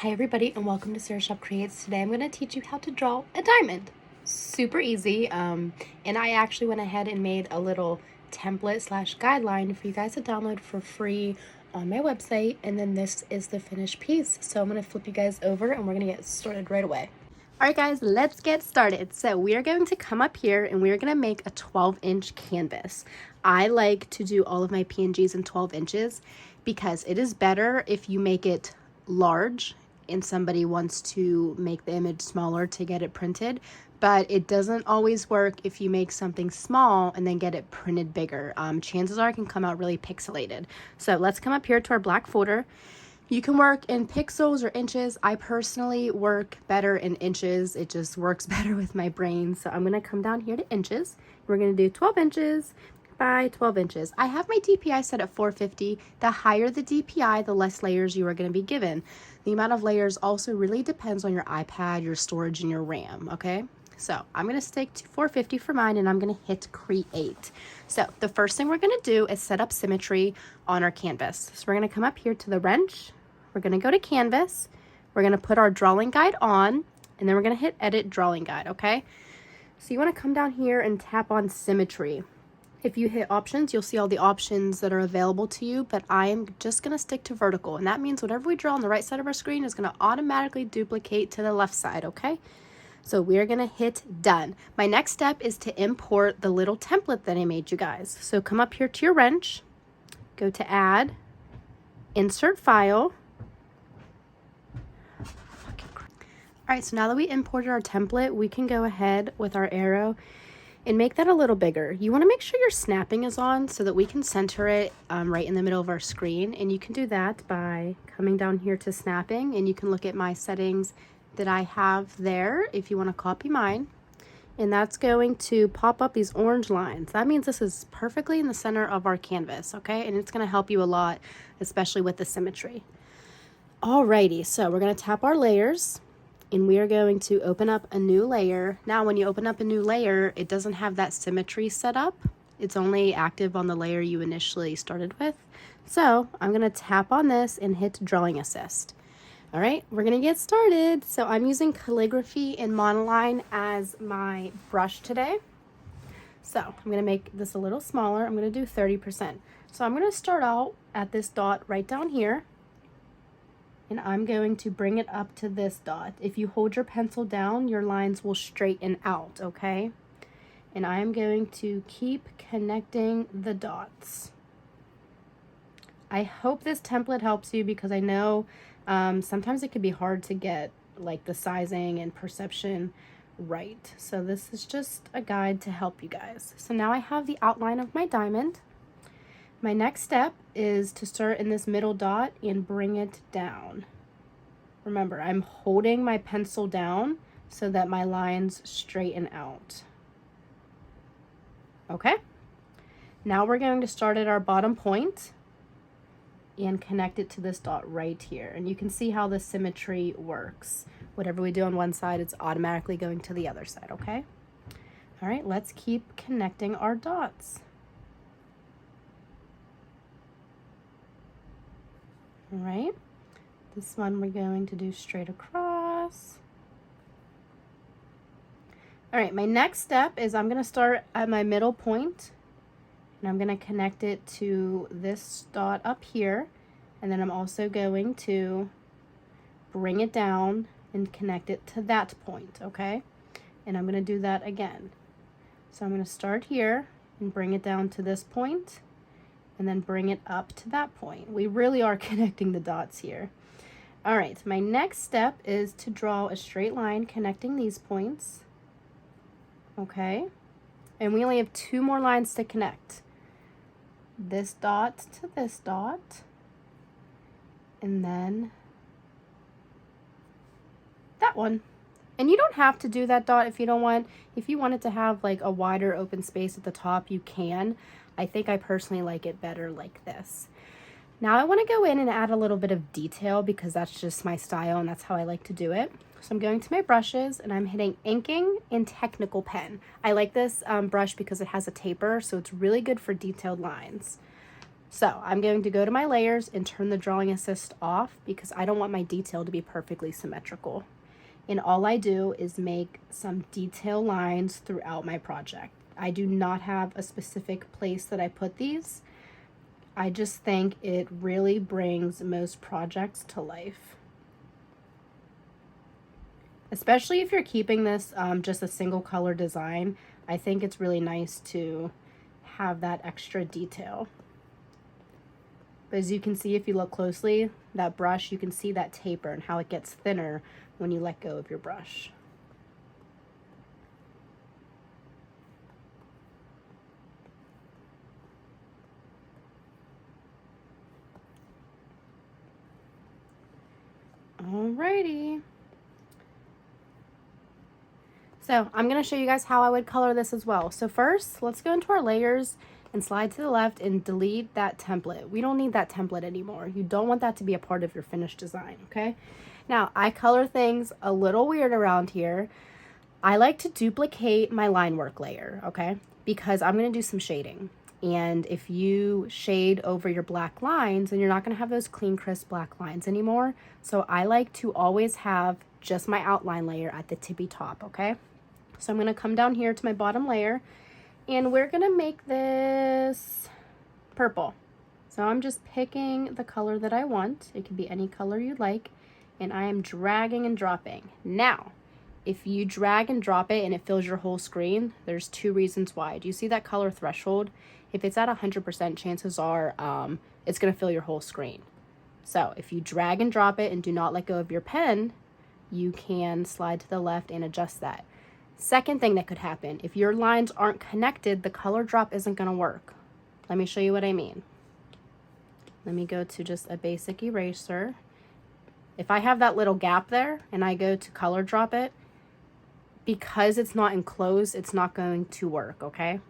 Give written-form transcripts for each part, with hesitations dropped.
Hi everybody and welcome to Sarah Shop Creates. Today I'm going to teach you how to draw a diamond. Super easy. And I actually went ahead and made a little template slash guideline for you guys to download for free on my website. And then this is the finished piece. So I'm going to flip you guys over and we're going to get started right away. Alright guys, let's get started. So we are going to come up here and we are going to make a 12-inch canvas. I like to do all of my PNGs in 12 inches because it is better if you make it large and somebody wants to make the image smaller to get it printed, but it doesn't always work if you make something small and then get it printed bigger. Chances are it can come out really pixelated. So let's come up here to our black folder. You can work in pixels or inches. I personally work better in inches. It just works better with my brain. So I'm going to come down here to inches. We're going to do 12 inches by 12 inches. I have my DPI set at 450. The higher the DPI, the less layers you are going to be given. The amount of layers also really depends on your iPad, your storage, and your RAM, okay? So I'm going to stick to 450 for mine, and I'm going to hit create. So the first thing we're going to do is set up symmetry on our canvas. So we're going to come up here to the wrench. We're going to go to canvas. We're going to put our drawing guide on, and then we're going to hit edit drawing guide, okay? So you want to come down here and tap on symmetry. If you hit options, you'll see all the options that are available to you, but I am just going to stick to vertical, and that means whatever we draw on the right side of our screen is going to automatically duplicate to the left side, okay? So we're going to hit done. My next step is to import the little template that I made you guys. So come up here to your wrench, go to add, insert file. All right, so now that we imported our template, we can go ahead with our arrow and make that a little bigger. You want to make sure your snapping is on so that we can center it right in the middle of our screen. And you can do that by coming down here to snapping, and you can look at my settings that I have there if you want to copy mine. And that's going to pop up these orange lines. That means this is perfectly in the center of our canvas, okay? And it's going to help you a lot, especially with the symmetry. Alrighty, so we're going to tap our layers. And we are going to open up a new layer. Now, when you open up a new layer, it doesn't have that symmetry set up. It's only active on the layer you initially started with. So I'm going to tap on this and hit drawing assist. All right, we're going to get started. So I'm using calligraphy and monoline as my brush today. So I'm going to make this a little smaller. I'm going to do 30%. So I'm going to start out at this dot right down here. And I'm going to bring it up to this dot. If you hold your pencil down, your lines will straighten out, okay? And I'm going to keep connecting the dots. I hope this template helps you because I know sometimes it can be hard to get like the sizing and perception right. So this is just a guide to help you guys. So now I have the outline of my diamond. My next step is to start in this middle dot and bring it down. Remember, I'm holding my pencil down so that my lines straighten out. Okay? Now we're going to start at our bottom point and connect it to this dot right here. And you can see how the symmetry works. Whatever we do on one side, it's automatically going to the other side, okay? All right, let's keep connecting our dots. All right, this one we're going to do straight across. All right, my next step is I'm going to start at my middle point, and I'm going to connect it to this dot up here, and then I'm also going to bring it down and connect it to that point, okay? And I'm going to do that again. So I'm going to start here and bring it down to this point, and then bring it up to that point. We really are connecting the dots here. All right, my next step is to draw a straight line connecting these points. Okay, and we only have 2 more lines to connect. This dot to this dot, and then that one. And you don't have to do that dot if you don't want. If you wanted to have like a wider open space at the top, you can. I think I personally like it better like this. Now I want to go in and add a little bit of detail because that's just my style and that's how I like to do it. So I'm going to my brushes and I'm hitting inking and technical pen. I like this brush because it has a taper, so it's really good for detailed lines. So I'm going to go to my layers and turn the drawing assist off because I don't want my detail to be perfectly symmetrical. And all I do is make some detail lines throughout my project. I do not have a specific place that I put these. I just think it really brings most projects to life. Especially if you're keeping this just a single color design, I think it's really nice to have that extra detail. But as you can see, if you look closely, that brush, you can see that taper and how it gets thinner when you let go of your brush. Alrighty. So I'm going to show you guys how I would color this as well. So first, let's go into our layers and slide to the left and delete that template. We don't need that template anymore. You don't want that to be a part of your finished design, okay? Now, I color things a little weird around here. I like to duplicate my line work layer, okay? Because I'm going to do some shading. And if you shade over your black lines, then you're not going to have those clean, crisp black lines anymore. So I like to always have just my outline layer at the tippy top, okay? So I'm going to come down here to my bottom layer, and we're going to make this purple. So I'm just picking the color that I want. It can be any color you like, and I am dragging and dropping. Now, if you drag and drop it and it fills your whole screen, there's two reasons why. Do you see that color threshold? If it's at 100%, chances are it's going to fill your whole screen. So if you drag and drop it and do not let go of your pen, you can slide to the left and adjust that. Second thing that could happen, if your lines aren't connected, the color drop isn't going to work. Let me show you what I mean. Let me go to just a basic eraser. If I have that little gap there and I go to color drop it, because it's not enclosed, it's not going to work, okay?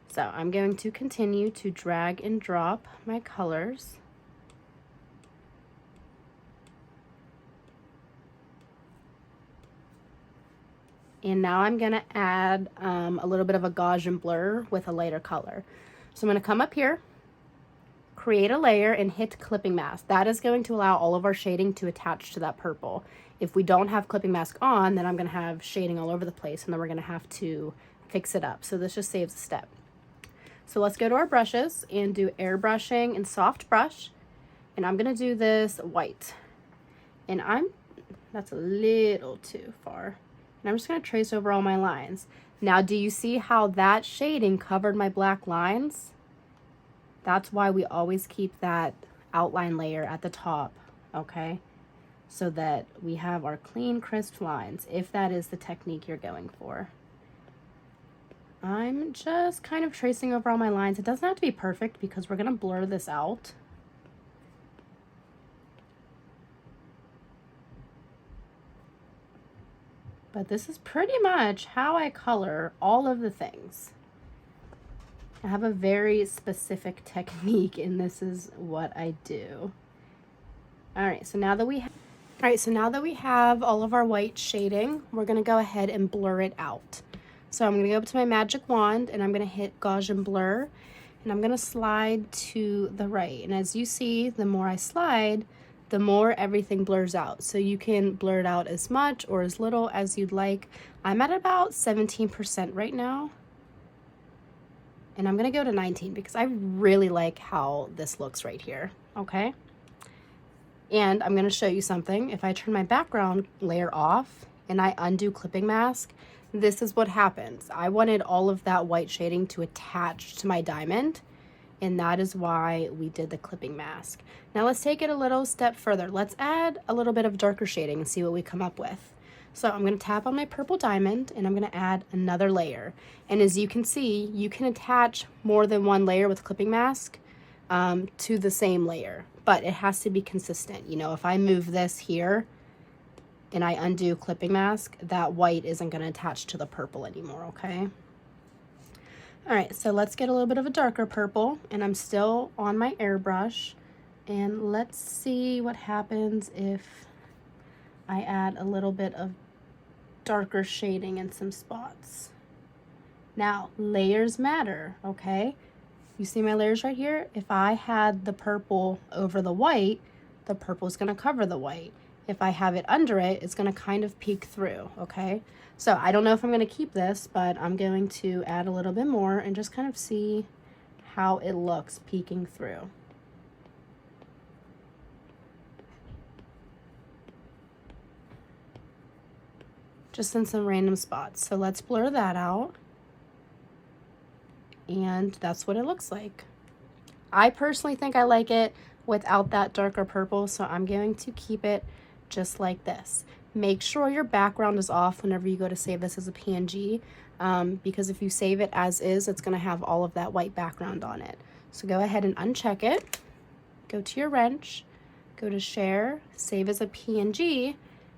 So I'm going to continue to drag and drop my colors. And now I'm going to add a little bit of a Gaussian blur with a lighter color. So I'm going to come up here, create a layer, and hit clipping mask. That is going to allow all of our shading to attach to that purple. If we don't have clipping mask on, then I'm going to have shading all over the place, and then we're going to have to fix it up. So this just saves a step. So let's go to our brushes and do airbrushing and soft brush. And I'm going to do this white. And that's a little too far. And I'm just going to trace over all my lines. Now, do you see how that shading covered my black lines? That's why we always keep that outline layer at the top, okay? So that we have our clean, crisp lines, if that is the technique you're going for. I'm just kind of tracing over all my lines. It doesn't have to be perfect because we're going to blur this out. But this is pretty much how I color all of the things. I have a very specific technique, and this is what I do. All right, so now that we have all of our white shading, we're going to go ahead and blur it out. So I'm going to go up to my magic wand, and I'm going to hit Gaussian blur, and I'm going to slide to the right. And as you see, the more I slide, the more everything blurs out. So you can blur it out as much or as little as you'd like. I'm at about 17% right now. And I'm going to go to 19 because I really like how this looks right here, okay? And I'm going to show you something. If I turn my background layer off and I undo clipping mask, this is what happens. I wanted all of that white shading to attach to my diamond, and that is why we did the clipping mask. Now let's take it a little step further. Let's add a little bit of darker shading and see what we come up with. So I'm going to tap on my purple diamond, and I'm going to add another layer. And as you can see, you can attach more than one layer with clipping mask to the same layer, but it has to be consistent. You know, if I move this here and I undo clipping mask, that white isn't going to attach to the purple anymore, okay? All right, so let's get a little bit of a darker purple, and I'm still on my airbrush, and let's see what happens if I add a little bit of darker shading in some spots. Now, layers matter, okay? You see my layers right here? If I had the purple over the white, the purple is going to cover the white. If I have it under it, it's going to kind of peek through, okay? So I don't know if I'm going to keep this, but I'm going to add a little bit more and just kind of see how it looks peeking through. Just in some random spots. So let's blur that out. And that's what it looks like. I personally think I like it without that darker purple, so I'm going to keep it just like this. Make sure your background is off whenever you go to save this as a PNG, because if you save it as is, it's going to have all of that white background on it. So go ahead and uncheck it, go to your wrench, go to share, save as a PNG,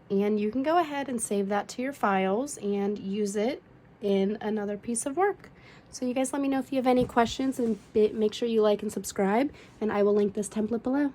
and you can go ahead and save that to your files and use it in another piece of work. So you guys let me know if you have any questions, and make sure you like and subscribe, and I will link this template below.